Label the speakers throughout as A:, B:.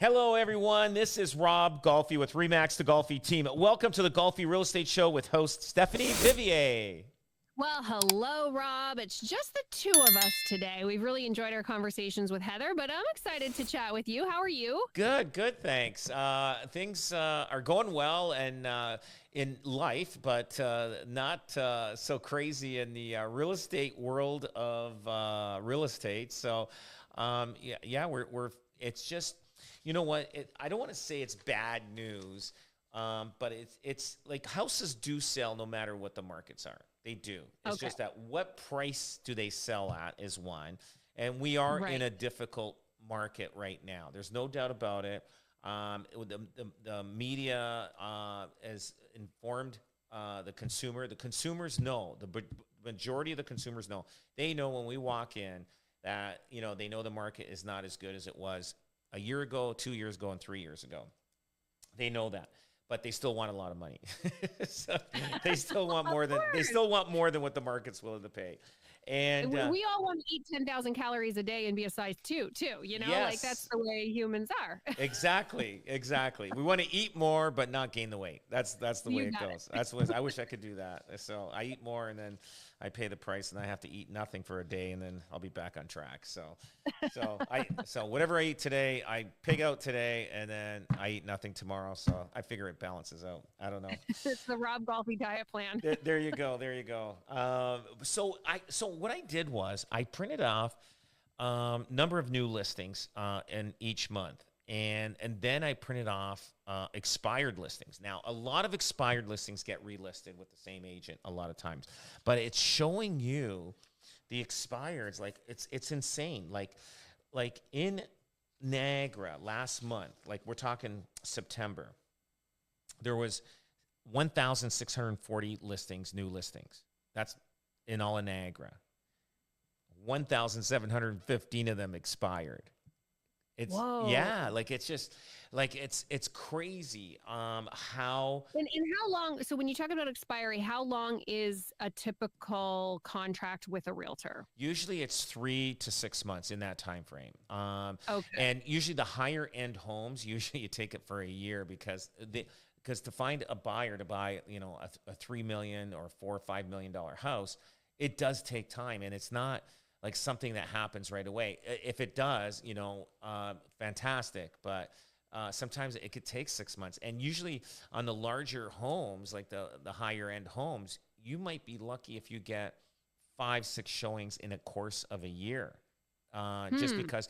A: Hello, everyone. This is Rob Golfi with REMAX, the Golfi team. Welcome to the Golfi Real Estate Show with host Stephanie Vivier.
B: Well, hello, Rob. It's just the two of us today. We've really enjoyed our conversations with Heather, but I'm excited to chat with you. How are you?
A: Good, thanks. Things are going well and in life, but not so crazy in the real estate world of real estate. So, we're. It's just, you know what? I don't want to say it's bad news, but it's like houses do sell no matter what the markets are. They do. It's
B: Okay.
A: just that what price do they sell at is one. And we are in
B: Right.
A: a difficult market right now. There's no doubt about it. The media has informed the consumer. The consumers know. Majority of the consumers know. They know when we walk in that, they know the market is not as good as it was a year ago, 2 years ago, and 3 years ago. They know that, but they still want a lot of money. So they still want
B: Of
A: more than
B: course.
A: what the market's willing to pay. And
B: We all want to eat 10,000 calories a day and be a size two, too. Like that's
A: yes,
B: the way humans are.
A: exactly. We want to eat more, but not gain the weight. That's the way
B: You
A: it
B: got
A: goes. That's what I wish I could do that. So I eat more, and then I pay the price, and I have to eat nothing for a day, and then I'll be back on track. So whatever I eat today, I pig out today, and then I eat nothing tomorrow. So I figure it balances out. I don't know.
B: It's the Rob Golfi diet plan.
A: There you go. There you go. So what I did was I printed off number of new listings in each month, and then I printed off expired listings. Now, a lot of expired listings get relisted with the same agent a lot of times, but it's showing you the expireds. Like it's insane. Like in Niagara last month, like we're talking September, there was 1,640 listings, new listings. That's in all of Niagara. 1,715 of them expired. It's
B: Whoa.
A: like it's just like it's crazy. How
B: And how long? So when you talk about expiry, how long is a typical contract with a realtor?
A: usually it's 3 to 6 months in that time frame.
B: Okay.
A: And usually the higher end homes, usually you take it for a year because to find a buyer to buy, a 3 million or $4 or $5 million house, it does take time, and it's not like something that happens right away. If it does, fantastic, but sometimes it could take 6 months. And usually on the larger homes, like the higher end homes, you might be lucky if you get 5, 6 showings in a course of a year, just
B: Hmm.
A: because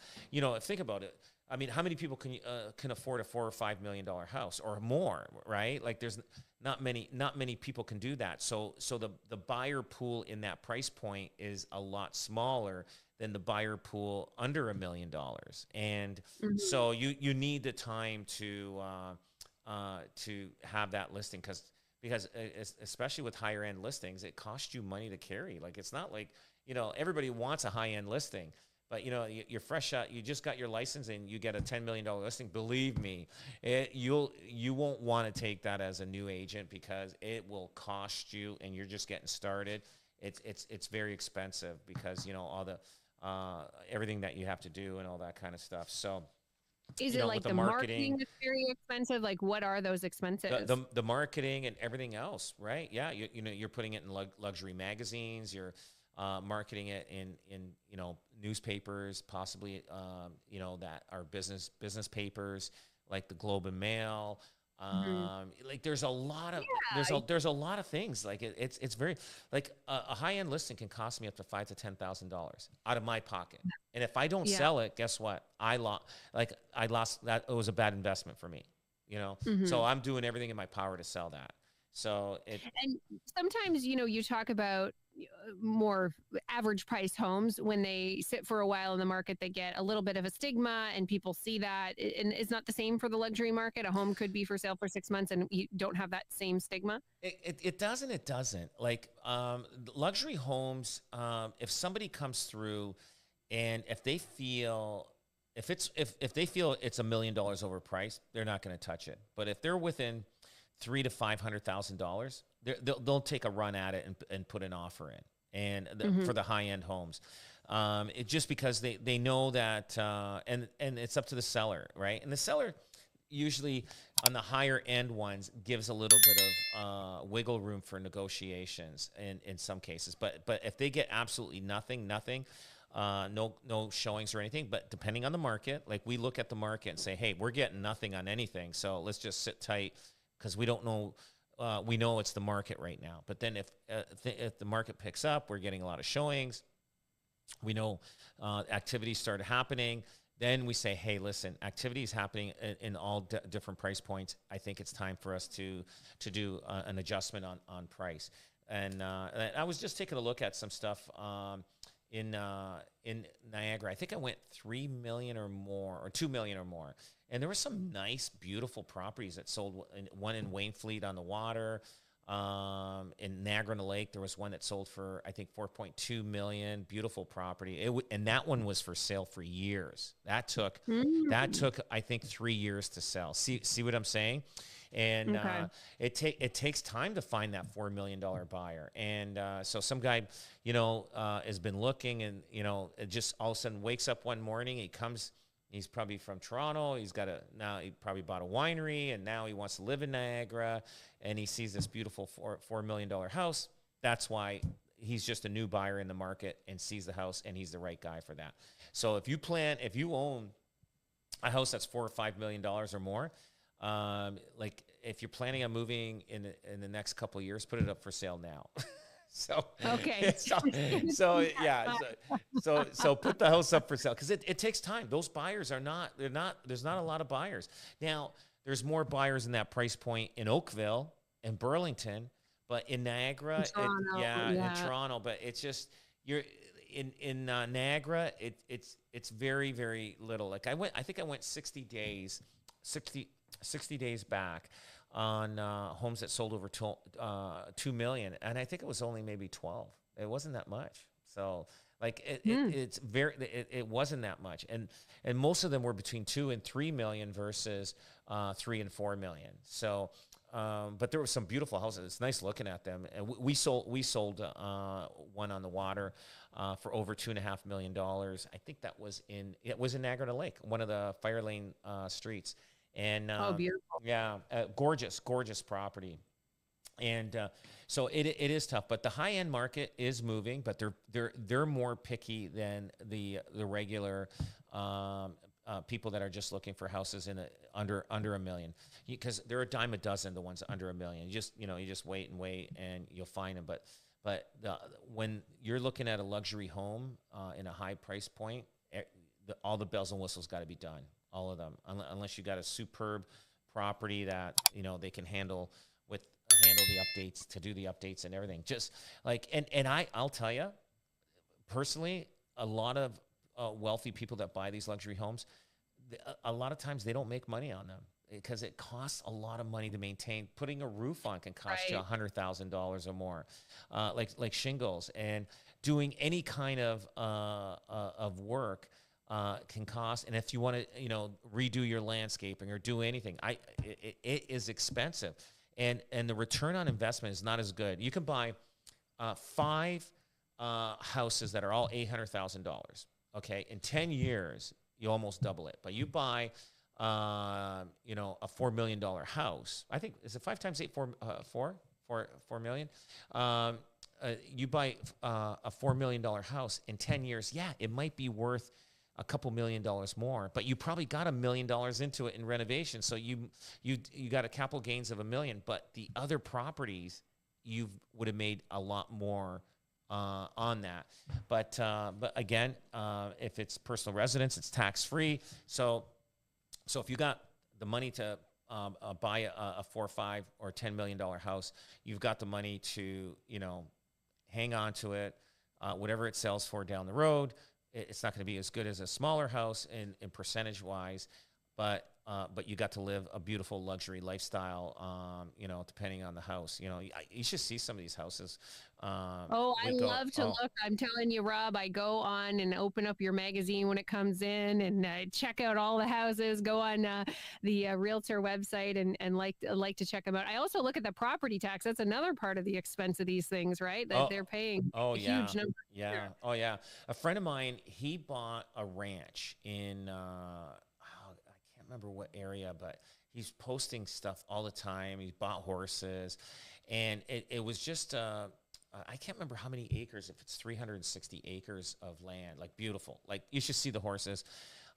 A: think about it. I mean, how many people can afford a $4 or $5 million house or more, right? Like, there's not many people can do that. So the buyer pool in that price point is a lot smaller than the buyer pool under $1 million, and
B: Mhm.
A: so you need the time to have that listing because especially with higher end listings, it costs you money to carry. Like, it's not like everybody wants a high end listing. But you're fresh out. You just got your license, and you get a $10 million listing. Believe me, you won't want to take that as a new agent because it will cost you, and you're just getting started. It's very expensive because all the everything that you have to do and all that kind of stuff. So
B: Is it
A: with
B: like
A: the
B: the marketing
A: marketing,
B: that's very expensive? Like, what are those
A: the,
B: expenses?
A: the the marketing and everything else, right? Yeah, you're putting it in luxury magazines. You're marketing it in newspapers, possibly that are business papers like the Globe and Mail.
B: Mhm.
A: Like, there's a lot of
B: Yeah.
A: there's a lot of things. Like, it's very, like, a high end listing can cost me up to $5,000 to $10,000 out of my pocket. And if I don't
B: Yeah.
A: sell it, guess what? I lost that. It was a bad investment for me. So
B: Mhm.
A: I'm doing everything in my power to sell that. So
B: And sometimes, you talk about more average price homes when they sit for a while in the market, they get a little bit of a stigma and people see that. And it's not the same for the luxury market. A home could be for sale for 6 months and you don't have that same stigma.
A: it doesn't. It doesn't. Like, luxury homes, if somebody comes through, and if they feel it's $1 million overpriced, they're not going to touch it. But if they're within $300,000 to $500,000, they'll take a run at it and put an offer in, and
B: Hmm.
A: for the high end homes. It just because they know that, and it's up to the seller, right? And the seller usually on the higher end ones gives a little bit of wiggle room for negotiations in some cases. But if they get absolutely nothing, no showings or anything, but depending on the market, like we look at the market and say, hey, we're getting nothing on anything, so let's just sit tight because we don't know. We know it's the market right now. But then if the market picks up, we're getting a lot of showings. We know activity started happening. Then we say, hey, listen, activity is happening in all different price points. I think it's time for us to do an adjustment on price. And I was just taking a look at some stuff in Niagara. I think I went 3 million or more, or 2 million or more. And there were some nice, beautiful properties that sold. One in Wainfleet on the water. In Niagara-on-the-Lake, there was one that sold for, I think, 4.2 million. Beautiful property. And that one was for sale for years. That took, I think, 3 years to sell. See what I'm saying? And
B: Okay.
A: it takes time to find that $4 million buyer. And so some guy, has been looking, and it just all of a sudden wakes up one morning. He's probably from Toronto. He probably bought a winery, and now he wants to live in Niagara, and he sees this beautiful $4 million house. That's why he's just a new buyer in the market and sees the house, and he's the right guy for that. So if you own a house that's $4 or $5 million or more, like if you're planning on moving in the next couple of years, put it up for sale now. So
B: Okay.
A: so put the house up for sale, because it takes time. Those buyers there's not a lot of buyers. Now there's more buyers in that price point in Oakville and Burlington, but in Niagara, in Toronto, but it's just you're in Niagara, it's very, very little. Like I think I went 60 days back on homes that sold over 2 million, and I think it was only maybe 12. It wasn't that much. So like it wasn't that much, and most of them were between 2 and 3 million versus 3 and 4 million. So but there were some beautiful houses. It's nice looking at them. And we sold one on the water for over $2.5 million. I think it was in Niagara-on-the-Lake, one of the Fire Lane streets. And
B: Beautiful.
A: yeah, gorgeous property. And so it is tough, but the high end market is moving, but they're more picky than the regular people that are just looking for houses in under $1 million, because they're a dime a dozen, the ones under $1 million. You just wait and you'll find them. But when you're looking at a luxury home in a high price point, all the bells and whistles got to be done. All of them, unless you got a superb property that they can handle the updates, to do the updates and everything. Just like I'll tell you personally, a lot of wealthy people that buy these luxury homes, a lot of times they don't make money on them because it costs a lot of money to maintain. Putting a roof on can cost you $100,000 or more, like shingles, and doing any kind of work can cost. And if you want to redo your landscaping or do anything, it is expensive, and the return on investment is not as good. You can buy 5 houses that are all $800,000. Okay, in 10 years you almost double it. But you buy a $4 million house. I think, is it 5 times 8 4 million? You buy a $4 million house in 10 years. Yeah, it might be worth a couple $1 million more, but you probably got $1 million into it in renovation. So you got a capital gains of $1 million, but the other properties you would have made a lot more on that. But again, if it's personal residence, it's tax free. So if you got the money to buy a $4, $5, or $10 million house, you've got the money to hang on to it, whatever it sells for down the road. It's not going to be as good as a smaller house in percentage wise, but but you got to live a beautiful luxury lifestyle, you know, depending on the house. You know, you should see some of these houses.
B: Oh, I
A: We go,
B: love to
A: oh,
B: look. I'm telling you, Rob, I go on and open up your magazine when it comes in and check out all the houses, go on the realtor website and like to check them out. I also look at the property tax. That's another part of the expense of these things, right? That
A: oh,
B: they're paying
A: oh
B: a
A: yeah,
B: huge number.
A: yeah, oh yeah. A friend of mine, he bought a ranch in, I can't remember what area, but he's posting stuff all the time. He bought horses, and it was just, I can't remember how many acres, if it's 360 acres of land, like beautiful. Like you should see the horses,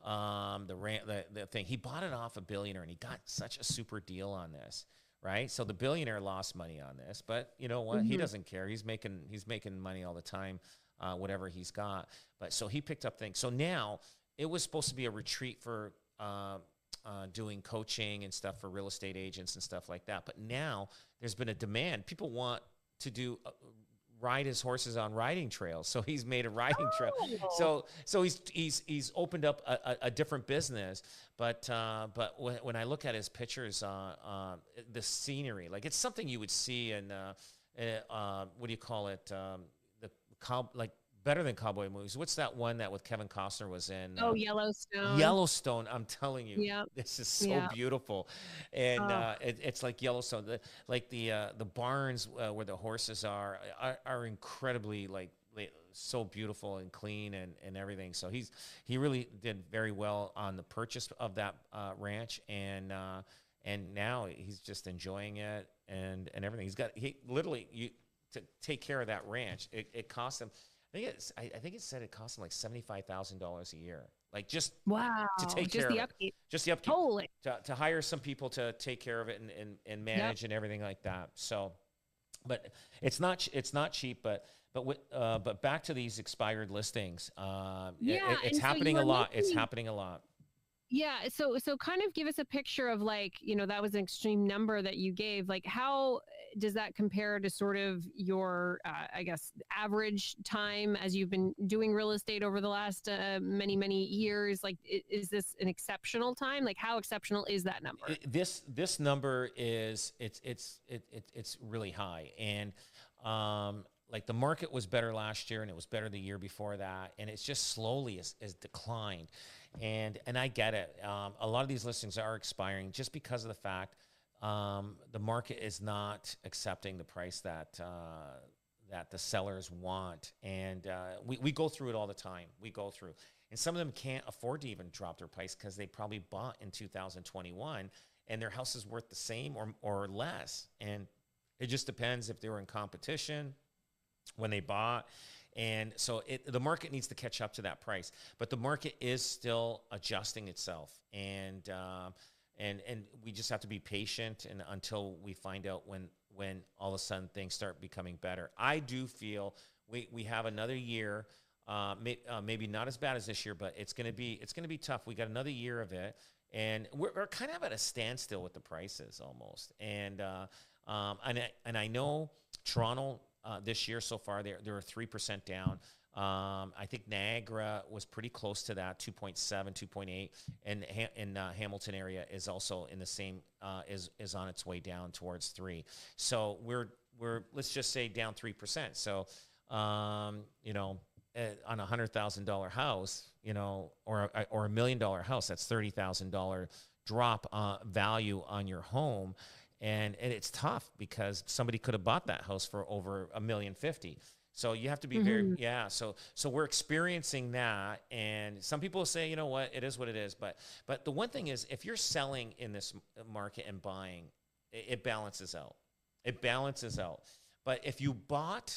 A: the thing. He bought it off a billionaire, and he got such a super deal on this, right? So the billionaire lost money on this, but you know what? He
B: Mhm.
A: doesn't care. He's making money all the time, whatever he's got. But so he picked up things. So now it was supposed to be a retreat for doing coaching and stuff for real estate agents and stuff like that. But now there's been a demand. People want to do ride his horses on riding trails. So he's made a riding trail.
B: Oh.
A: So he's opened up a different business. But when I look at his pictures, the scenery, like it's something you would see in what do you call it? Like better than cowboy movies. What's that one that with Kevin Costner was in?
B: Oh, Yellowstone.
A: Yellowstone. I'm telling you,
B: Yeah.
A: this is so
B: Yeah.
A: beautiful, and
B: Oh,
A: it's like Yellowstone. Like the barns where the horses are incredibly so beautiful and clean and everything. So he really did very well on the purchase of that ranch, and now he's just enjoying it and everything. He literally to take care of that ranch. It cost him. I think it said it cost him like $75,000 a year, like just
B: wow.
A: to take
B: Just
A: care of
B: the
A: it,
B: upkeep.
A: just the upkeep,
B: Holy.
A: to hire some people to take care of it and
B: Yep.
A: manage and everything like that. So, but it's not cheap, but back to these expired listings.
B: Yeah.
A: It's
B: And so you
A: happening a
B: were
A: lot. It's
B: mentioning,
A: happening a lot.
B: yeah, so kind of give us a picture of like, that was an extreme number that you gave. Like how does that compare to sort of your I guess average time as you've been doing real estate over the last many years? Like is this an exceptional time? Like how exceptional is that number?
A: This number it's really high, and like the market was better last year and it was better the year before that, and it's just slowly has declined, and I get it. A lot of these listings are expiring just because of the fact the market is not accepting the price that that the sellers want, and we go through it all the time. We go through, and some of them can't afford to even drop their price because they probably bought in 2021 and their house is worth the same or less, and it just depends if they were in competition when they bought. And so the market needs to catch up to that price, but the market is still adjusting itself, and we just have to be patient and until we find out when all of a sudden things start becoming better. I do feel we have another year, maybe not as bad as this year, but it's gonna be tough. We got another year of it, and we're kind of at a standstill with the prices almost. And I know Toronto this year so far they're 3% down. I think Niagara was pretty close to that, 2.7, 2.8, and in Hamilton area is also in the same is on its way down towards 3. So we're let's just say down 3%. So on a $100,000 house, or $1 million house, that's $30,000 drop value on your home. And it's tough because somebody could have bought that house for over $1,050,000. So you have to be very, yeah. So we're experiencing that, and some people say, you know what, it is what it is. But the one thing is, if you're selling in this market and buying, it balances out. It balances out. But if you bought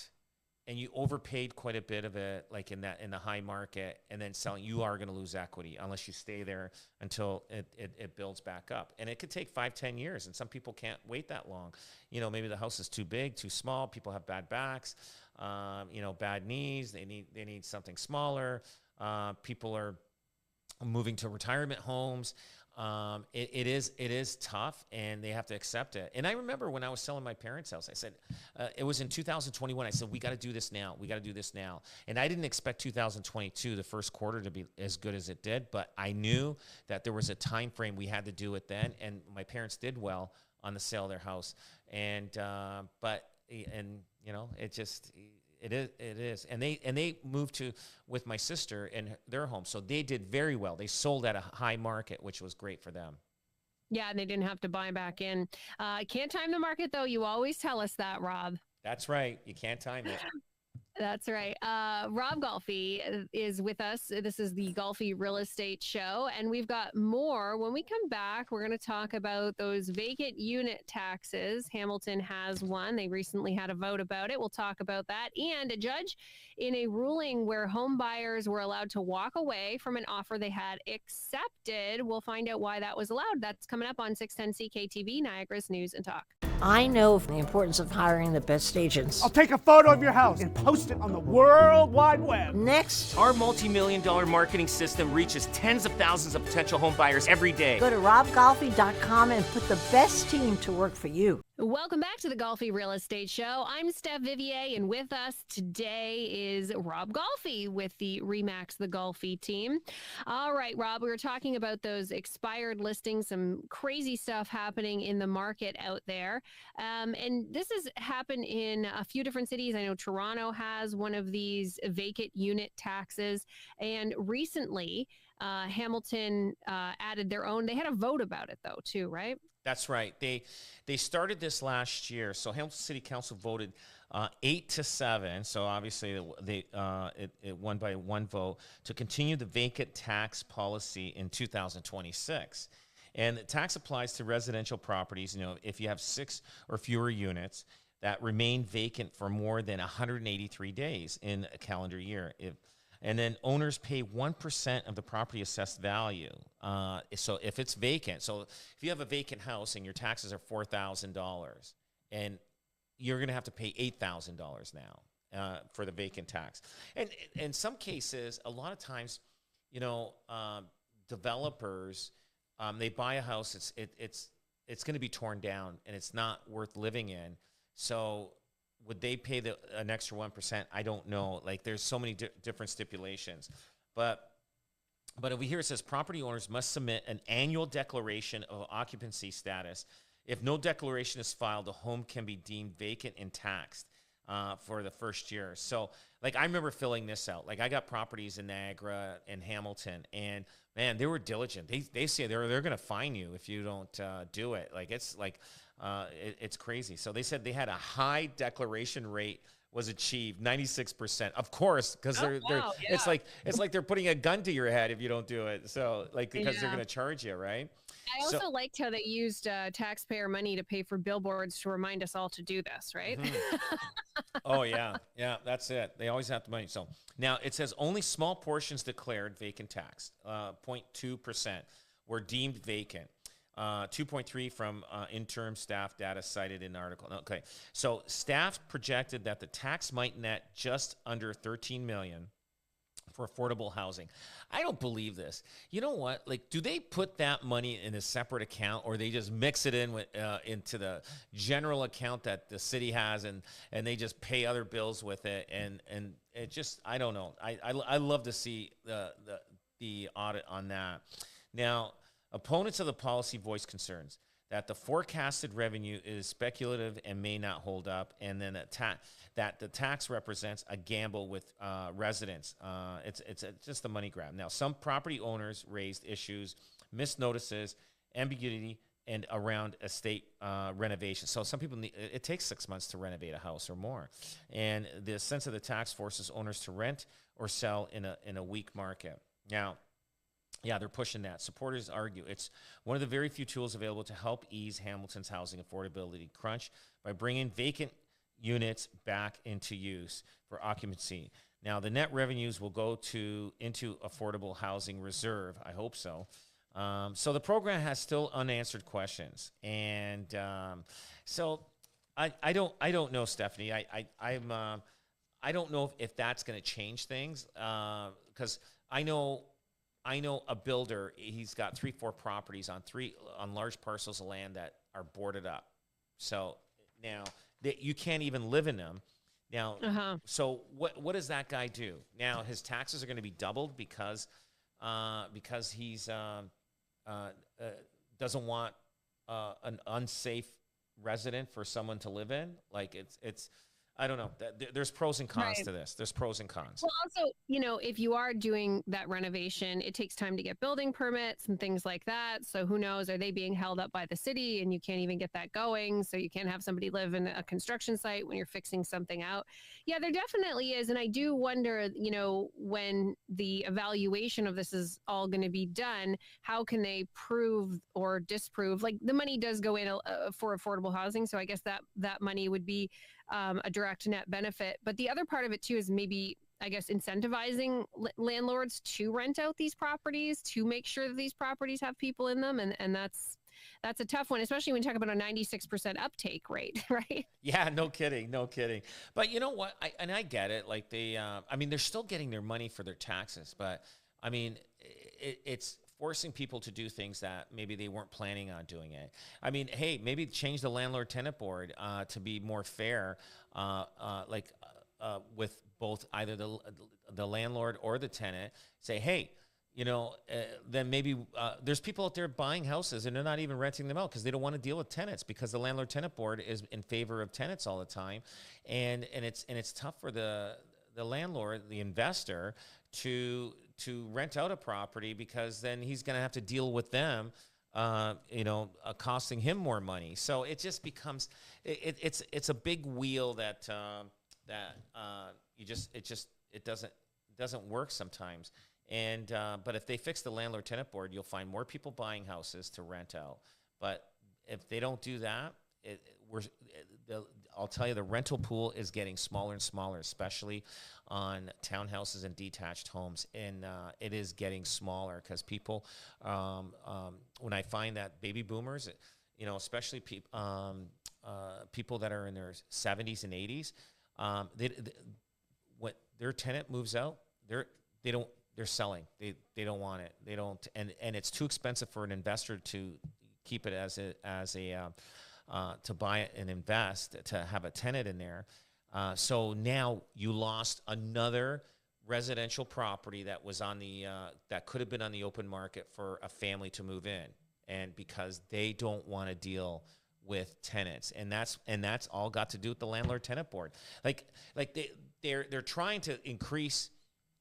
A: and you overpaid quite a bit of it, like in the high market, and then selling, you are going to lose equity unless you stay there until it builds back up. And it could take 5-10 years, and some people can't wait that long. Maybe the house is too big, too small. People have bad backs, bad knees. They need something smaller. People are moving to retirement homes. It is tough, and they have to accept it. And I remember when I was selling my parents' house, I said, it was in 2021. I said, we got to do this now. We got to do this now. And I didn't expect 2022, the first quarter, to be as good as it did, but I knew that there was a time frame we had to do it then, and my parents did well on the sale of their house. And it is. And they moved to with my sister in their home. So they did very well. They sold at a high market, which was great for them.
B: Yeah, and they didn't have to buy back in. Can't time the market, though. You always tell us that, Rob.
A: That's right. You can't time it.
B: That's right. Rob Golfi is with us. This is the Golfi Real Estate Show, and we've got more. When we come back, we're going to talk about those vacant unit taxes. Hamilton has one. They recently had a vote about it. We'll talk about that. And a judge in a ruling where home buyers were allowed to walk away from an offer they had accepted. We'll find out why that was allowed. That's coming up on 610 CKTV, Niagara's News and Talk.
C: I know the importance of hiring the best agents.
D: I'll take a photo of your house and post it on the World Wide Web.
C: Next,
E: our multi-million-dollar marketing system reaches tens of thousands of potential home buyers every day.
C: Go to robgolfi.com and put the best team to work for you.
B: Welcome back to the Golfi Real Estate Show. I'm Steph Vivier, and with us today is Rob Golfi with the REMAX, the Golfi team. All right, Rob, we were talking about those expired listings, some crazy stuff happening in the market out there. And this has happened in a few different cities. I know Toronto has one of these vacant unit taxes. And recently, Hamilton added their own. They had a vote about it, though, too, right?
A: That's right. They started this last year. So Hamilton City Council voted 8-7. So obviously it won by one vote to continue the vacant tax policy in 2026. And the tax applies to residential properties, if you have 6 or fewer units that remain vacant for more than 183 days in a calendar year. And then owners pay 1% of the property assessed value. So if it's vacant, so if you have a vacant house and your taxes are $4,000, and you're going to have to pay $8,000 now for the vacant tax. And in some cases, a lot of times, developers, they buy a house, it's going to be torn down and it's not worth living in. So would they pay an extra 1%? I don't know. Like, there's so many different stipulations. But over here it says property owners must submit an annual declaration of occupancy status. If no declaration is filed, the home can be deemed vacant and taxed for the first year. So, like, I remember filling this out. Like, I got properties in Niagara and Hamilton, and man, they were diligent. They say they're going to fine you if you don't do it. Like, it's crazy. So they said they had a high declaration rate was achieved, 96%. Of course, because it's like they're putting a gun to your head if you don't do it. So, like, because they're going to charge you, right?
B: I also liked how they used taxpayer money to pay for billboards to remind us all to do this, right?
A: Mm-hmm. Oh, yeah. Yeah, that's it. They always have the money. So now it says only small portions declared vacant tax, 0.2% were deemed vacant. 2.3 from interim staff data cited in the article. Okay, so staff projected that the tax might net just under $13 million for affordable housing. I don't believe this. You know what? Like, do they put that money in a separate account, or they just mix it in with into the general account that the city has, and they just pay other bills with it, and it just, I don't know. I love to see the audit on that. Now, opponents of the policy voice concerns that the forecasted revenue is speculative and may not hold up, and then that the tax represents a gamble with residents. It's just a money grab. Now, some property owners raised issues, missed notices, ambiguity, and around estate renovation. So some people it takes 6 months to renovate a house or more, and the sense of the tax forces owners to rent or sell in a weak market. Now, yeah, they're pushing that. Supporters argue it's one of the very few tools available to help ease Hamilton's housing affordability crunch by bringing vacant units back into use for occupancy. Now, the net revenues will go into affordable housing reserve. I hope so. So the program has still unanswered questions, and so I don't know, Stephanie. I don't know if that's going to change things, because I know I know a builder, he's got 3-4 properties on large parcels of land that are boarded up. So now you can't even live in them. Now, so what does that guy do? Now his taxes are going to be doubled because he's doesn't want an unsafe resident for someone to live in. Like it's I don't know. There's pros and cons to this. There's pros and cons.
B: Well, also, if you are doing that renovation, it takes time to get building permits and things like that. So who knows, are they being held up by the city and you can't even get that going? So you can't have somebody live in a construction site when you're fixing something out. Yeah, there definitely is. And I do wonder, when the evaluation of this is all going to be done, how can they prove or disprove? Like the money does go in for affordable housing. So I guess that money would be a direct net benefit. But the other part of it too is maybe, I guess, incentivizing landlords to rent out these properties, to make sure that these properties have people in them. And that's a tough one, especially when you talk about a 96% uptake rate, right?
A: Yeah, no kidding. But you know what? I get it. Like they're still getting their money for their taxes, but I mean, it's forcing people to do things that maybe they weren't planning on doing it. I mean, hey, maybe change the landlord-tenant board to be more fair, with both either the landlord or the tenant. Say, hey, then maybe there's people out there buying houses and they're not even renting them out because they don't want to deal with tenants because the landlord-tenant board is in favor of tenants all the time, and it's tough for the landlord, the investor, to rent out a property because then he's going to have to deal with them, costing him more money. So it just becomes it's a big wheel that it doesn't work sometimes. And but if they fix the landlord-tenant board, you'll find more people buying houses to rent out. But if they don't do that, I'll tell you, the rental pool is getting smaller and smaller, especially on townhouses and detached homes. And it is getting smaller because people, when I find that baby boomers, especially people that are in their 70s and 80s, when their tenant moves out, they're selling. They don't want it. They don't, and it's too expensive for an investor to keep it as a to buy it and invest, to have a tenant in there. So now you lost another residential property that was on that could have been on the open market for a family to move in, and because they don't want to deal with tenants, and that's all got to do with the landlord-tenant board. Like they're trying to increase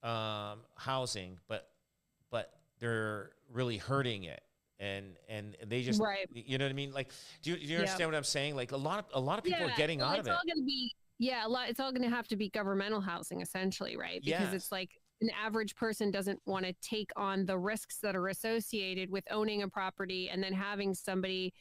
A: housing, but they're really hurting it. And they just, right. You know what I mean? Like, do you understand what I'm saying? Like a lot of people are getting out of it.
B: It's all going to have to be governmental housing essentially, right? Because it's like an average person doesn't want to take on the risks that are associated with owning a property and then having somebody,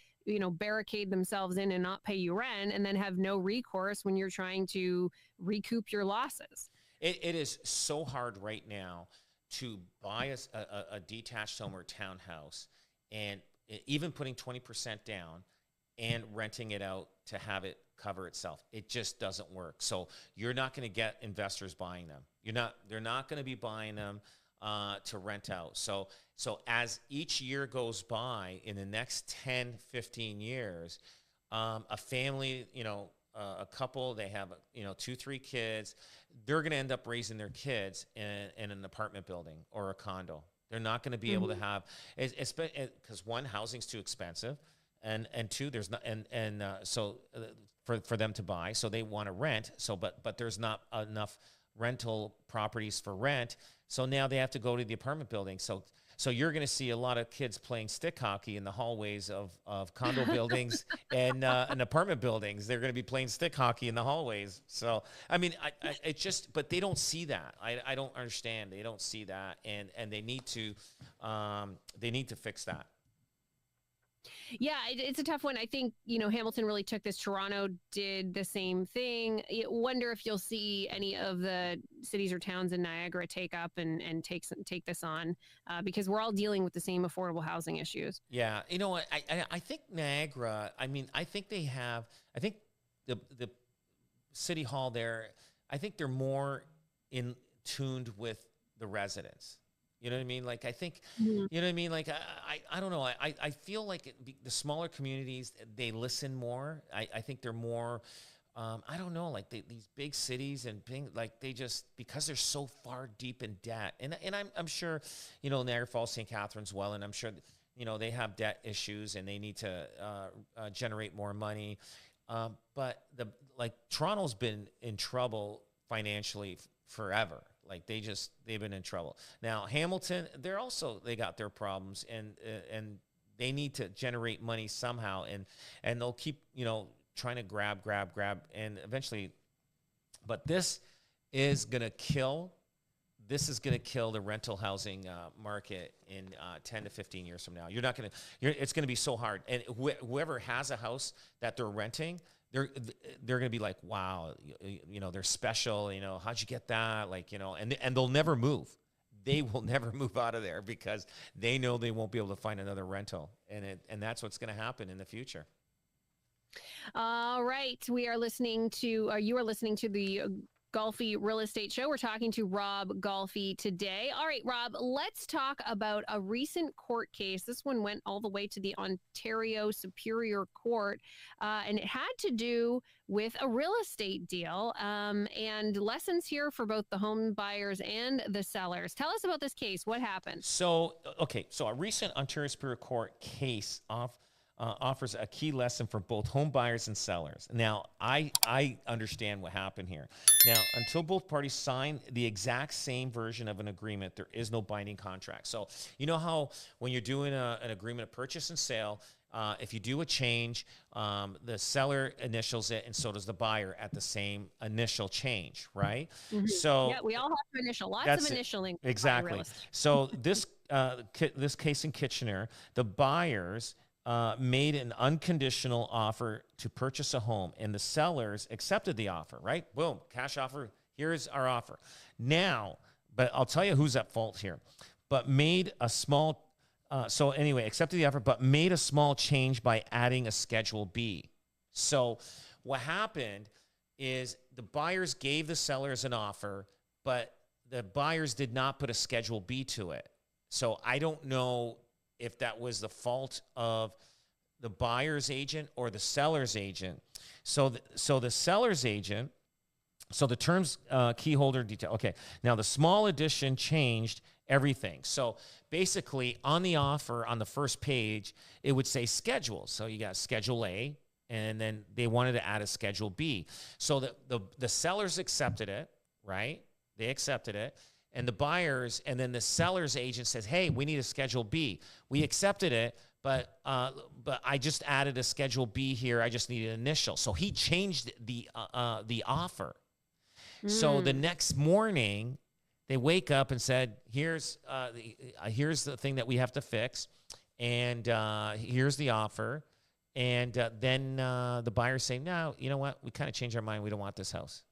B: barricade themselves in and not pay you rent and then have no recourse when you're trying to recoup your losses.
A: It is so hard right now to buy a detached home or townhouse, and even putting 20% down and renting it out to have it cover itself. It just doesn't work. So you're not going to get investors buying them. They're not going to be buying them to rent out. So as each year goes by, in the next 10, 15 years, a family, a couple, they have 2-3 kids, they're going to end up raising their kids in an apartment building or a condo. They're not going to be able to have, because one, housing's too expensive, and two, there's not, so for them to buy, so they want to rent. So, but there's not enough rental properties for rent. So now they have to go to the apartment building. So you're going to see a lot of kids playing stick hockey in the hallways of condo buildings and apartment buildings. They're going to be playing stick hockey in the hallways. So, I mean, but they don't see that. I don't understand. They don't see that. And they need to fix that.
B: Yeah, it's a tough one. I think, Hamilton really took this. Toronto did the same thing. I wonder if you'll see any of the cities or towns in Niagara take up and take this on, because we're all dealing with the same affordable housing issues.
A: Yeah. I think Niagara, I think the City Hall there, I think they're more in tuned with the residents. You know what I mean? Like, I think,
B: Mhm.
A: you know what I mean? Like, I don't know. I feel like the smaller communities, they listen more. I think they're more, I don't know, like these big cities and things, like they just, because they're so far deep in debt. And I'm sure, you know, Niagara Falls, St. Catharines, well, and I'm sure, you know, they have debt issues and they need to generate more money. But Toronto's been in trouble financially forever. Like they've been in trouble. Now Hamilton, they got their problems, and they need to generate money somehow, and they'll keep, you know, trying to grab, and eventually, but this is gonna kill the rental housing market in 10 to 15 years from now. It's gonna be so hard, and whoever has a house that they're renting, they're going to be like, wow, you know, they're special, you know, how'd you get that? Like, you know, and they'll never move. They will never move out of there because they know they won't be able to find another rental. And that's what's going to happen in the future.
B: All right. You are listening to the Golfi Real Estate Show. We're talking to Rob Golfi today. All right, Rob, let's talk about a recent court case. This one went all the way to the Ontario Superior Court, and it had to do with a real estate deal, and lessons here for both the home buyers and the sellers. Tell us about this case. What happened?
A: So a recent Ontario Superior Court case offers a key lesson for both home buyers and sellers. Now, I understand what happened here. Now, until both parties sign the exact same version of an agreement, there is no binding contract. So, you know how when you're doing an agreement of purchase and sale, if you do a change, the seller initials it, and so does the buyer at the same initial change, right?
B: Mm-hmm.
A: So
B: yeah, we all have to initial. Lots of initialing.
A: Exactly. So this case in Kitchener, the buyers made an unconditional offer to purchase a home, and the sellers accepted the offer, right? Boom, cash offer. Here's our offer. Now, but I'll tell you who's at fault here. But made a small, accepted the offer, but made a small change by adding a Schedule B. So what happened is the buyers gave the sellers an offer, but the buyers did not put a Schedule B to it. So I don't know if that was the fault of the buyer's agent or the seller's agent. So the seller's agent, so the terms, key holder detail. Okay, now the small addition changed everything. So basically on the offer on the first page, it would say schedule. So you got Schedule A, and then they wanted to add a Schedule B. So the sellers accepted it, right? They accepted it. And the buyers, and then the seller's agent says, hey, we need a Schedule B. We accepted it, but I just added a Schedule B here. I just need an initial. So he changed the offer. So the next morning, they wake up and said, here's the thing that we have to fix, and here's the offer. And then the buyers say, no, you know what? We kind of changed our mind. We don't want this house.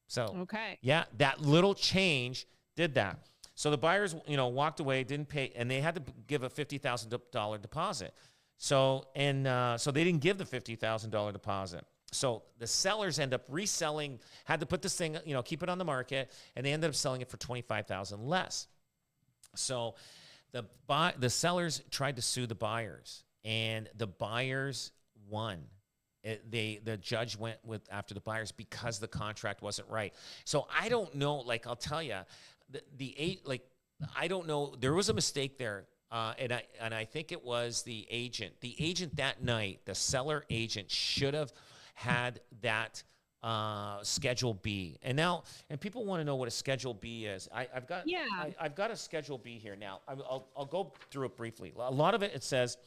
A: So,
B: okay.
A: Yeah, that little change did that. So the buyers, you know, walked away, didn't pay, and they had to give a $50,000 deposit. So they didn't give the $50,000 deposit. So the sellers end up reselling, had to put this thing, you know, keep it on the market, and they ended up selling it for $25,000 less. So the sellers tried to sue the buyers, and the buyers won. The judge went after the buyers because the contract wasn't right. So I don't know. Like, I'll tell you, I don't know. There was a mistake there, and I think it was the agent. The agent that night, the seller agent, should have had that Schedule B. And people want to know what a Schedule B is. I've got a Schedule B here now. I'll go through it briefly. A lot of it says,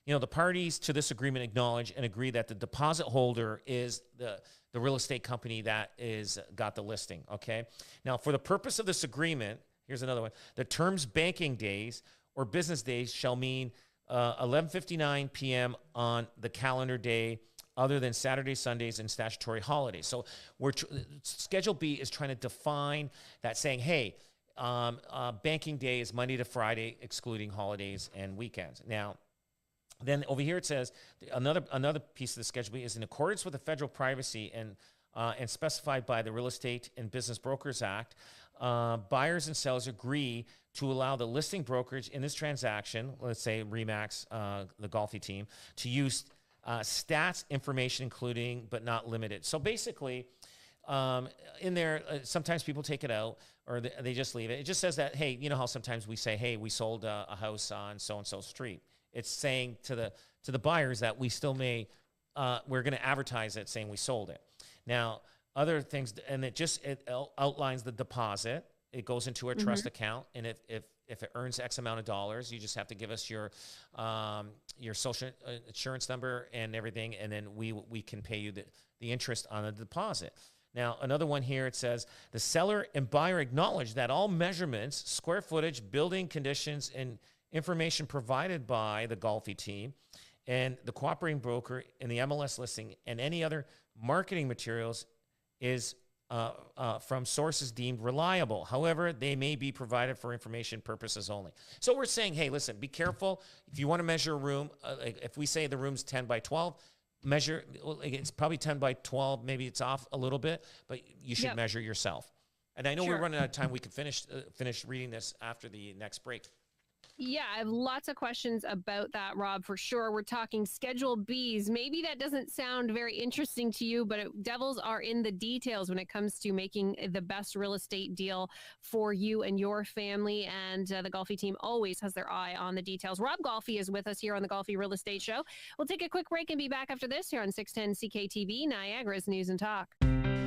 A: you know, the parties to this agreement acknowledge and agree that the deposit holder is the real estate company that got the listing, okay? Now, for the purpose of this agreement, here's another one. The terms banking days or business days shall mean 11:59 p.m. on the calendar day other than Saturdays, Sundays, and statutory holidays. So Schedule B is trying to define that, saying, hey, banking day is Monday to Friday, excluding holidays and weekends. Now, then over here it says another piece of the Schedule B is in accordance with the Federal Privacy and specified by the Real Estate and Business Brokers Act. buyers and sellers agree to allow the listing brokerage in this transaction, let's say REMAX, the Golfi team, to use stats information, including but not limited. So basically, in there, sometimes people take it out or they just leave it. It just says that, hey, you know how sometimes we say, hey, we sold a house on so-and-so street. It's saying to the buyers that we still may, we're going to advertise it saying we sold it. Now, other things, and it outlines the deposit. It goes into a trust account, and if it earns X amount of dollars, you just have to give us your social insurance number and everything, and then we can pay you the interest on the deposit. Now, another one here, it says, the seller and buyer acknowledge that all measurements, square footage, building conditions, and information provided by the Golfi team and the cooperating broker in the MLS listing and any other marketing materials is from sources deemed reliable. However, they may be provided for information purposes only. So we're saying, hey, listen, be careful. If you want to measure a room, like if we say the room's 10 by 12, it's probably 10 by 12. Maybe it's off a little bit, but you should measure yourself. And I know we're running out of time. We can finish reading this after the next break.
B: Yeah, I have lots of questions about that, Rob, for sure. We're talking Schedule Bs. Maybe that doesn't sound very interesting to you, but devils are in the details when it comes to making the best real estate deal for you and your family. And the Golfi team always has their eye on the details. Rob Golfi is with us here on the Golfi Real Estate Show. We'll take a quick break and be back after this here on 610 CKTV, Niagara's News and Talk.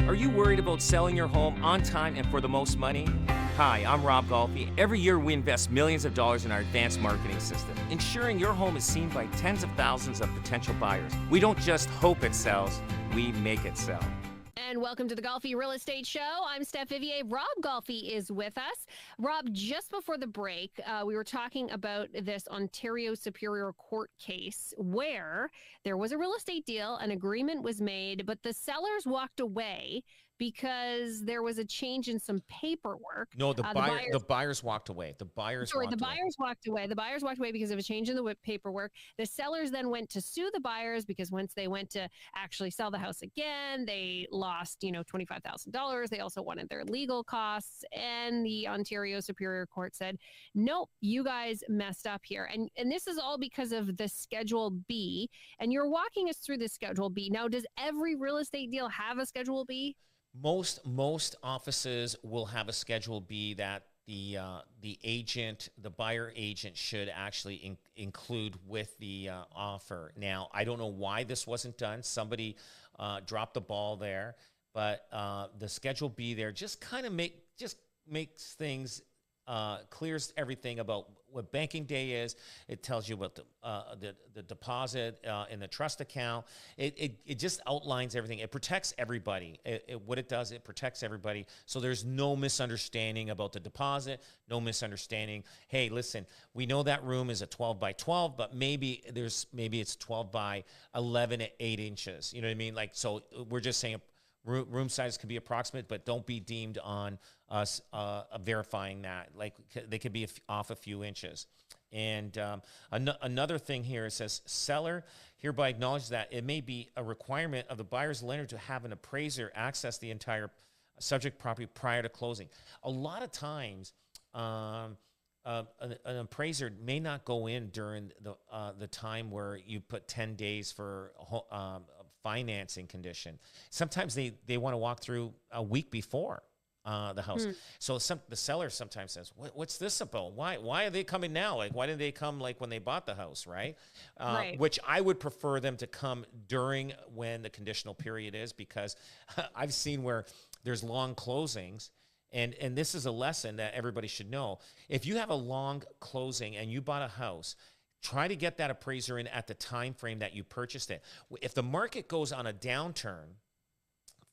E: Are you worried about selling your home on time and for the most money? Hi, I'm Rob Golfi. Every year we invest millions of dollars in our advanced marketing system, ensuring your home is seen by tens of thousands of potential buyers. We don't just hope it sells, we make it sell.
B: And welcome to the Golfi Real Estate Show. I'm Steph Vivier. Rob Golfi is with us. Rob, just before the break, we were talking about this Ontario Superior Court case where there was a real estate deal, an agreement was made, but the sellers walked away because there was a change in some paperwork.
A: No, the buyers walked away. The buyers walked away. The buyers walked away because of a change in the paperwork. The sellers then went to sue the buyers because once they went to actually sell the house again, they lost, $25,000. They also wanted their legal costs. And the Ontario Superior Court said, nope, you guys messed up here. And this is all because of the Schedule B. And you're walking us through the Schedule B. Now, does every real estate deal have a Schedule B? Most offices will have a Schedule B that the buyer agent should actually include with the offer. Now, I don't know why this wasn't done. Somebody dropped the ball there, but the Schedule B there just kind of makes things clears everything about what banking day is. It tells you about the deposit in the trust account. It just outlines everything. It protects everybody. What it does, it protects everybody. So there's no misunderstanding about the deposit, no misunderstanding. Hey, listen, we know that room is a 12 by 12, but maybe it's 12 by 11 at 8 inches. You know what I mean? Like, so we're just saying room size can be approximate, but don't be deemed on us verifying that. Like, they could be off a few inches. And another thing here, it says, seller hereby acknowledges that it may be a requirement of the buyer's lender to have an appraiser access the entire subject property prior to closing. A lot of times, an appraiser may not go in during the time where you put 10 days for financing condition. Sometimes they want to walk through a week before the house. So the seller sometimes says, what's this about? Why are they coming now? Like, why didn't they come like when they bought the house, right? Right. Which I would prefer them to come during when the conditional period is, because I've seen where there's long closings. And this is a lesson that everybody should know. If you have a long closing and you bought a house, try to get that appraiser in at the time frame that you purchased it. If the market goes on a downturn,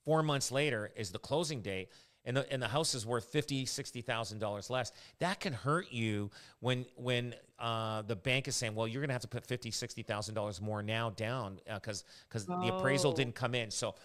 A: 4 months later is the closing date, and the house is worth $50,000, $60,000 less, that can hurt you when the bank is saying, well, you're going to have to put $50,000-$60,000 more now down because the appraisal didn't come in. So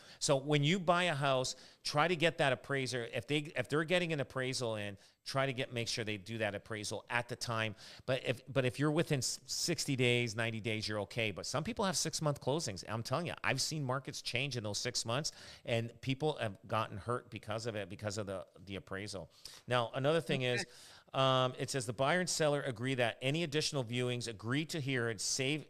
A: when you buy a house, try to get that appraiser. If they're getting an appraisal in, try to make sure they do that appraisal at the time. But if you're within 60 days, 90 days, you're okay. But some people have 6-month closings. I'm telling you, I've seen markets change in those 6 months, and people have gotten hurt because of it, because of the appraisal. Now, another thing is, it says the buyer and seller agree that any additional viewings agreed to here and save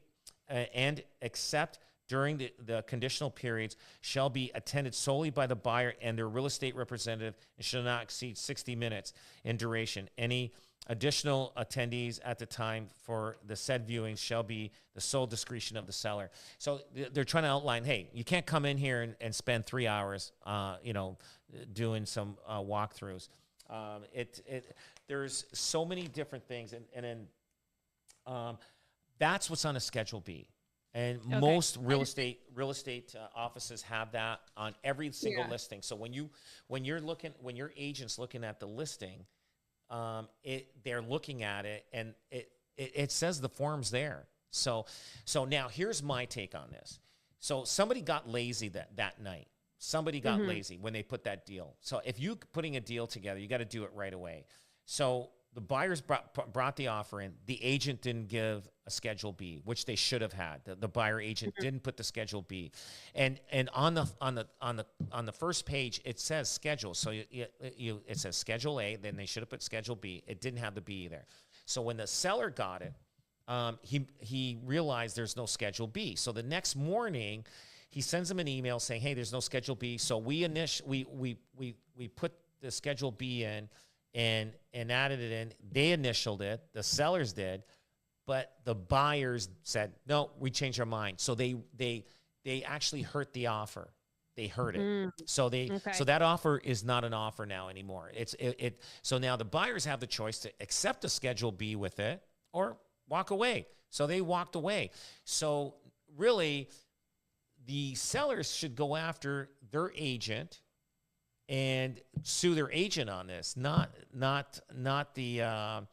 A: and accept during the conditional periods shall be attended solely by the buyer and their real estate representative and shall not exceed 60 minutes in duration. Any additional attendees at the time for the said viewings shall be the sole discretion of the seller. So they're trying to outline, hey, you can't come in here and spend 3 hours, doing some walkthroughs. There's so many different things, and then that's what's on a Schedule B. And most real estate offices have that on every single listing. So when your agent's looking at the listing, they're looking at it, and it says the form's there. So now here's my take on this. So somebody got lazy that night. Somebody got lazy when they put that deal. So if you putting a deal together, you got to do it right away. So the buyers brought the offer in. The agent didn't give a Schedule B, which they should have had. The buyer agent didn't put the Schedule B, and on the first page it says schedule. So it says Schedule A. Then they should have put Schedule B. It didn't have the B there. So when the seller got it, he realized there's no Schedule B. So the next morning, he sends them an email saying, "Hey, there's no Schedule B." So we put the Schedule B in and added it in. They initialed it. The sellers did, but the buyers said, "No, we changed our mind." So they actually hurt the offer. They hurt it. So that offer is not an offer now anymore. So now the buyers have the choice to accept a Schedule B with it or walk away. So they walked away. So really, the sellers should go after their agent and sue their agent on this, not the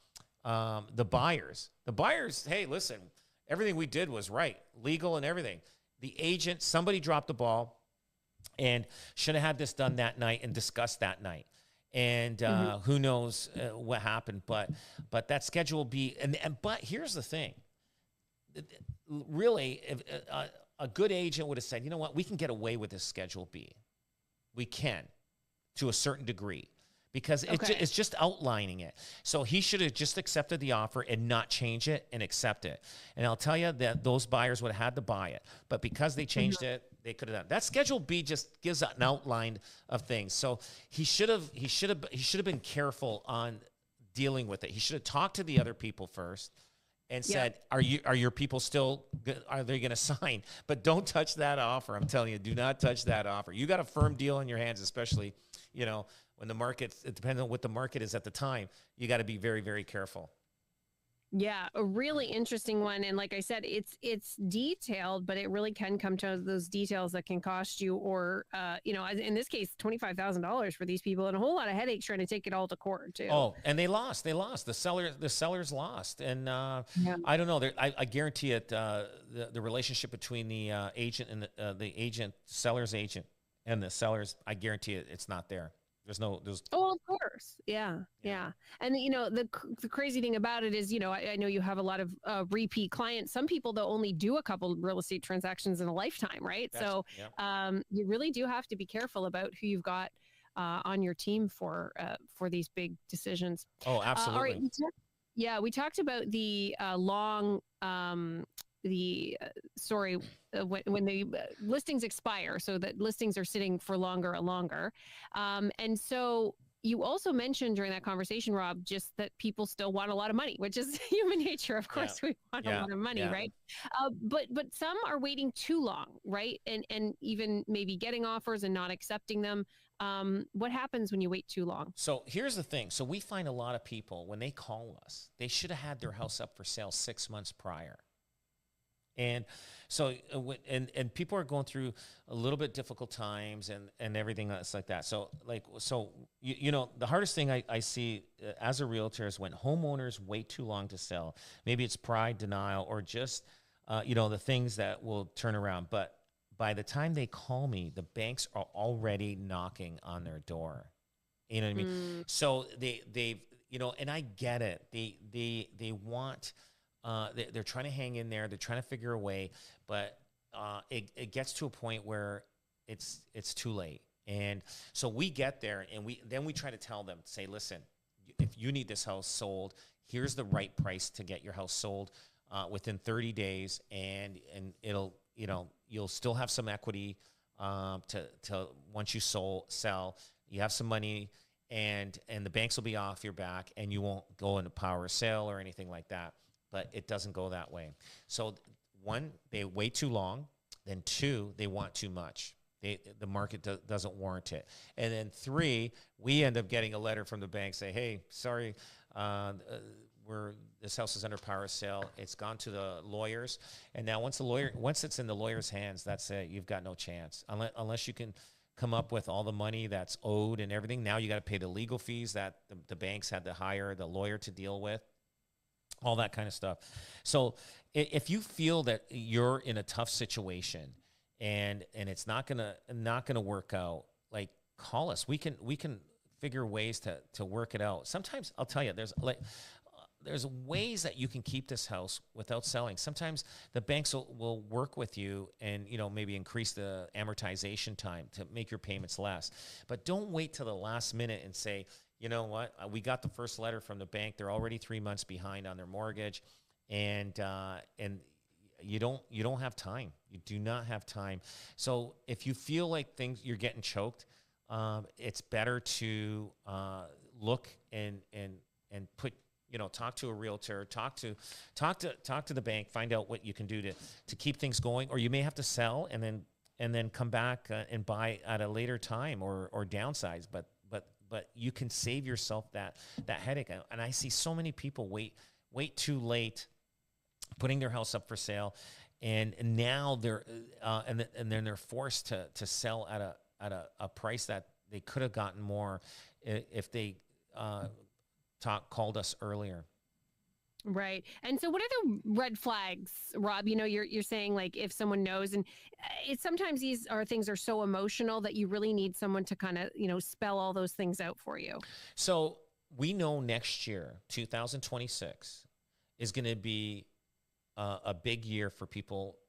A: buyers. The buyers, hey, listen, everything we did was right, legal and everything. The agent, somebody dropped the ball and should have had this done that night and discussed that night. And who knows what happened, but that Schedule B. But here's the thing, really, if, a good agent would have said, you know what, we can get away with this Schedule B. We can, to a certain degree, because it's just outlining it. So he should have just accepted the offer and not change it and accept it. And I'll tell you that those buyers would have had to buy it. But because they changed it, they could have done it. That Schedule B just gives an outline of things. So he should have been careful on dealing with it. He should have talked to the other people first and said, are your people still good? Are they going to sign? But don't touch that offer. I'm telling you, do not touch that offer. You got a firm deal in your hands, especially, when the market, it depends on what the market is at the time. You got to be very, very careful.
B: Yeah, a really interesting one. And like I said, it's detailed, but it really can come to those details that can cost you, or, in this case, $25,000 for these people, and a whole lot of headaches trying to take it all to court too.
A: Oh, and they lost. The sellers lost. And I don't know. I guarantee it. The relationship between the agent and the seller's agent and the sellers, I guarantee it's not there. There's
B: Oh, of course. Yeah. And the crazy thing about it is, I know you have a lot of repeat clients. Some people, they'll only do a couple of real estate transactions in a lifetime, right? So you really do have to be careful about who you've got on your team for these big decisions.
A: Oh, absolutely.
B: All right. We talked about the when the listings expire, so that listings are sitting for longer and longer. And so you also mentioned during that conversation, Rob, just that people still want a lot of money, which is human nature. Of course, we want a lot of money, right? But some are waiting too long, right? And even maybe getting offers and not accepting them. What happens when you wait too long?
A: So here's the thing. So we find a lot of people, when they call us, they should have had their house up for sale 6 months prior. And so, and people are going through a little bit difficult times and everything else like that. So you know, the hardest thing I see as a realtor is when homeowners wait too long to sell. Maybe it's pride, denial, or just, you know, the things that will turn around. But by the time they call me, the banks are already knocking on their door. You know what I mean? So they've, you know, and I get it. They want, they're trying to hang in there. They're trying to figure a way, but it gets to a point where it's too late. And so we get there, and we try to tell them, say, listen, if you need this house sold, here's the right price to get your house sold within 30 days, and it'll, you know, you'll still have some equity to once you sell, you have some money, and the banks will be off your back, and you won't go into power of sale or anything like that. But it doesn't go that way. So one, they wait too long. Then two, they want too much. The market doesn't warrant it. And then three, we end up getting a letter from the bank say, hey, sorry, this house is under power of sale. It's gone to the lawyers. And now once it's in the lawyer's hands, that's it. You've got no chance. Unless you can come up with all the money that's owed and everything. Now you got to pay the legal fees that the banks had to hire the lawyer to deal with. All that kind of stuff. So if you feel that you're in a tough situation and it's not gonna work out, like, call us. We can figure ways to work it out. Sometimes I'll tell you, there's ways that you can keep this house without selling. Sometimes the banks will work with you and, you know, maybe increase the amortization time to make your payments less. But don't wait till the last minute and say, you know what? We got the first letter from the bank. They're already 3 months behind on their mortgage, and you don't have time. You do not have time. So if you feel like you're getting choked, it's better to look and put, you know, talk to a realtor, talk to the bank, find out what you can do to keep things going, or you may have to sell and then come back and buy at a later time or downsize, but you can save yourself that headache. And I see so many people wait too late, putting their house up for sale, and now they're and then they're forced to sell at a price that they could have gotten more if they called us earlier.
B: Right. And so what are the red flags, Rob? You know, you're saying, like, if someone knows, and it's sometimes these things are so emotional that you really need someone to kind of, you know, spell all those things out for you.
A: So we know next year, 2026, is going to be a big year for people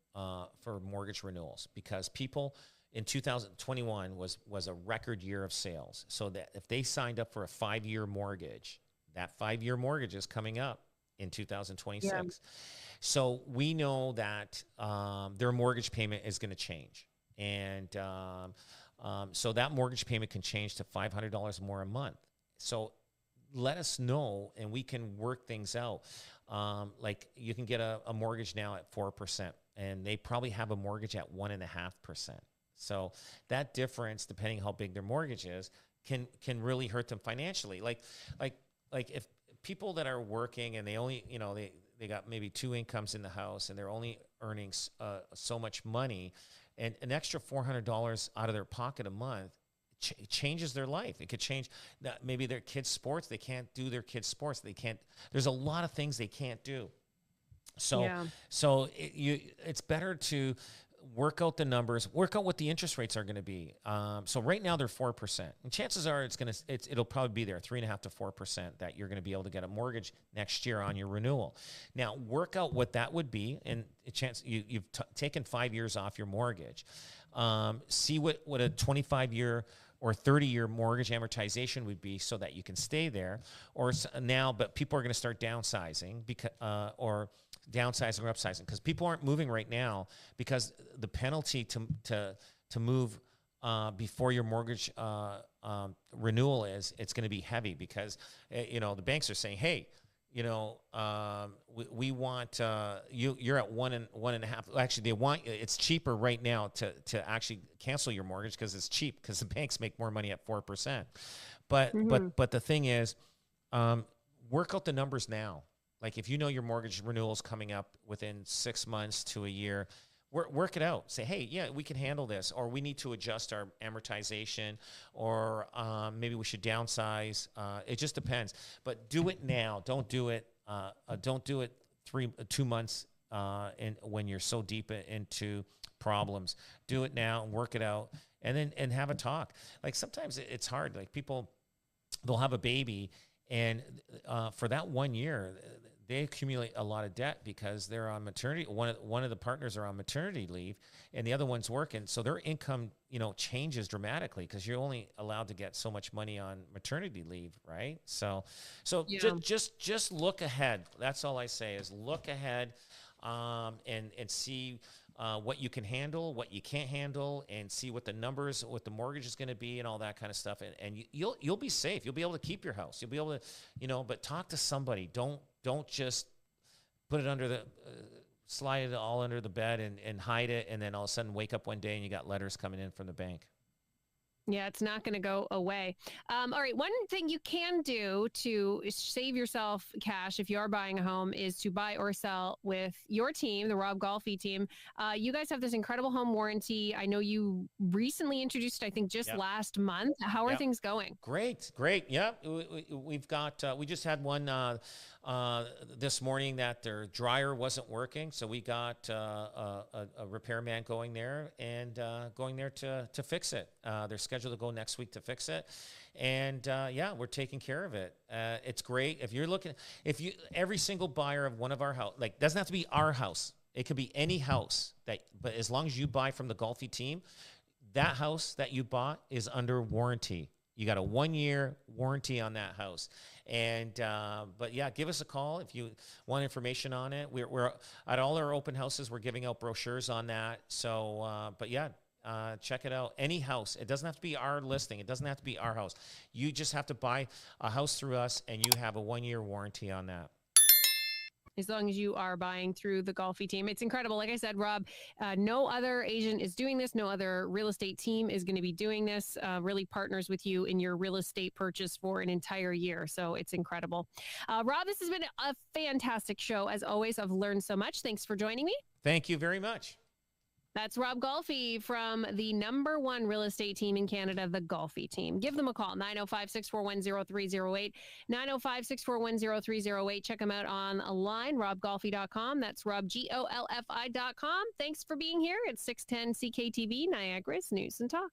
A: for mortgage renewals, because people in 2021 was a record year of sales. So that if they signed up for a 5-year mortgage, that 5-year mortgage is coming up in 2026. Yeah. So we know that their mortgage payment is going to change. And so that mortgage payment can change to $500 more a month. So let us know and we can work things out. Like, you can get a mortgage now at 4%, and they probably have a mortgage at 1.5%. So that difference, depending how big their mortgage is, can really hurt them financially. Like if people that are working and they only, you know, they got maybe 2 incomes in the house and they're only earning so much money, and an extra $400 out of their pocket a month changes their life. It could change maybe their kids' sports. They can't do their kids' sports. There's a lot of things they can't do. So, it's better to work out the numbers, work out what the interest rates are going to be. So right now they're 4%, and chances are it'll probably be there 3.5% to 4% that you're going to be able to get a mortgage next year on your renewal. Now work out what that would be, and a chance you've taken 5 years off your mortgage. See what a 25-year or 30-year mortgage amortization would be, so that you can stay there. But people are going to start downsizing or downsizing or upsizing, because people aren't moving right now, because the penalty to move before your mortgage renewal it's going to be heavy, because you know, the banks are saying, hey, you know, we want you're at 1.5. Actually, they want, it's cheaper right now to actually cancel your mortgage, because it's cheap, because the banks make more money at 4%. But the thing is, work out the numbers now. Like if you know your mortgage renewal is coming up within 6 months to a year, work it out. Say, hey, yeah, we can handle this, or we need to adjust our amortization, or maybe we should downsize. It just depends. But do it now. Don't do it. Don't do it 2 months when you're so deep into problems. Do it now and work it out, and have a talk. Like sometimes it's hard. Like people, they'll have a baby, and for that 1 year, they accumulate a lot of debt because they're on maternity. One of the partners are on maternity leave, and the other one's working. So their income, changes dramatically because you're only allowed to get so much money on maternity leave, right? So
B: Yeah.
A: just look ahead. That's all I say is look ahead, and see what you can handle, what you can't handle, and see what the numbers, what the mortgage is going to be, and all that kind of stuff. And you'll be safe. You'll be able to keep your house. You'll be able to, but talk to somebody. Don't just put it under the, slide it all under the bed and hide it, and then all of a sudden wake up one day and you got letters coming in from the bank.
B: Yeah, it's not going to go away. All right. One thing you can do to save yourself cash if you are buying a home is to buy or sell with your team, the Rob Golfi team. You guys have this incredible home warranty. I know you recently introduced, I think, just last month. How are things going?
A: Great. Yeah. We've got, we just had one this morning that their dryer wasn't working. So we got a repairman going there and to fix it. They're scheduled to go next week to fix it. And we're taking care of it. It's great. If every single buyer of one of our house, like doesn't have to be our house. It could be any house but as long as you buy from the Golfi team, that house that you bought is under warranty. You got a 1-year warranty on that house. And, but yeah, give us a call if you want information on it. We're at all our open houses. We're giving out brochures on that. So, but yeah, check it out. Any house. It doesn't have to be our listing. It doesn't have to be our house. You just have to buy a house through us and you have a 1-year warranty on that.
B: As long as you are buying through the Golfi team. It's incredible. Like I said, Rob, no other agent is doing this. No other real estate team is going to be doing this. Really partners with you in your real estate purchase for an entire year. So it's incredible. Rob, this has been a fantastic show. As always, I've learned so much. Thanks for joining me.
A: Thank you very much.
B: That's Rob Golfi from the #1 real estate team in Canada, the Golfi team. Give them a call, 905-641-0308, 905-641-0308. Check them out online, robgolfi.com. That's robgolfi.com. Thanks for being here at 610 CKTV, Niagara's News and Talk.